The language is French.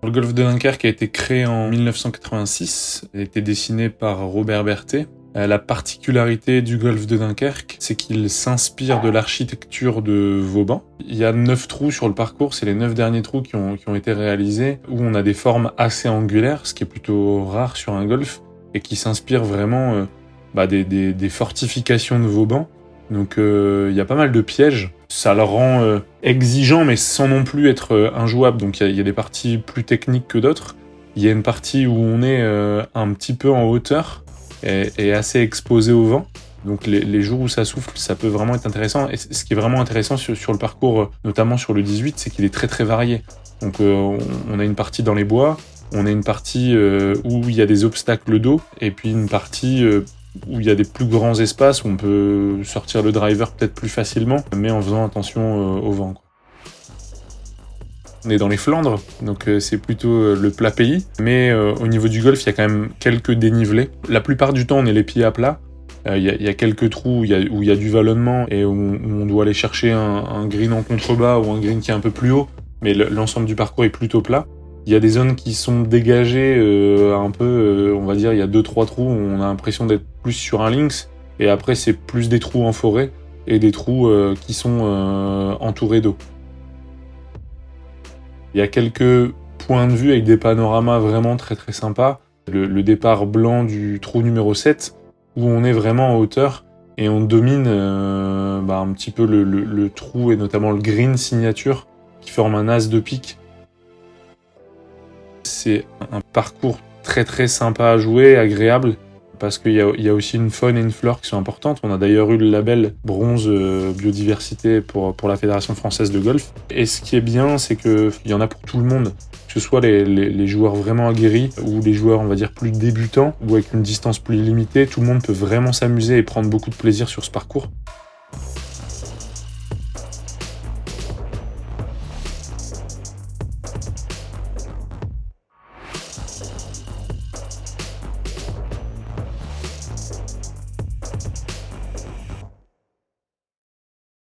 Le golf de Dunkerque a été créé en 1986, il a été dessiné par Robert Berthet. La particularité du golf de Dunkerque, c'est qu'il s'inspire de l'architecture de Vauban. Il y a 9 trous sur le parcours, c'est les 9 derniers trous qui ont été réalisés, où on a des formes assez angulaires, ce qui est plutôt rare sur un golf, et qui s'inspire vraiment des fortifications de Vauban. Donc il y a pas mal de pièges. Ça le rend exigeant, mais sans non plus être injouable. Donc il y a des parties plus techniques que d'autres. Il y a une partie où on est un petit peu en hauteur et assez exposé au vent. Donc les jours où ça souffle, ça peut vraiment être intéressant. Et ce qui est vraiment intéressant sur le parcours, notamment sur le 18, c'est qu'il est très très varié. Donc on a une partie dans les bois, on a une partie où il y a des obstacles d'eau, et puis une partie où il y a des plus grands espaces où on peut sortir le driver peut-être plus facilement, mais en faisant attention au vent, quoi. On est dans les Flandres, donc c'est plutôt le plat pays, mais au niveau du golf, il y a quand même quelques dénivelés. La plupart du temps, on est les pieds à plat. Il y a quelques trous où il y a du vallonnement et où on doit aller chercher un green en contrebas ou un green qui est un peu plus haut, mais l'ensemble du parcours est plutôt plat. Il y a des zones qui sont dégagées un peu, on va dire, il y a 2-3 trous où on a l'impression d'être plus sur un links, et après c'est plus des trous en forêt et des trous qui sont entourés d'eau. Il y a quelques points de vue avec des panoramas vraiment très très sympas. Le départ blanc du trou numéro 7, où on est vraiment en hauteur et on domine un petit peu le trou, et notamment le green signature qui forme un as de pique. C'est un parcours très très sympa à jouer, agréable, parce qu'il y a aussi une faune et une flore qui sont importantes. On a d'ailleurs eu le label bronze biodiversité pour la Fédération française de golf. Et ce qui est bien, c'est qu'il y en a pour tout le monde, que ce soit les joueurs vraiment aguerris ou les joueurs, on va dire, plus débutants ou avec une distance plus limitée. Tout le monde peut vraiment s'amuser et prendre beaucoup de plaisir sur ce parcours.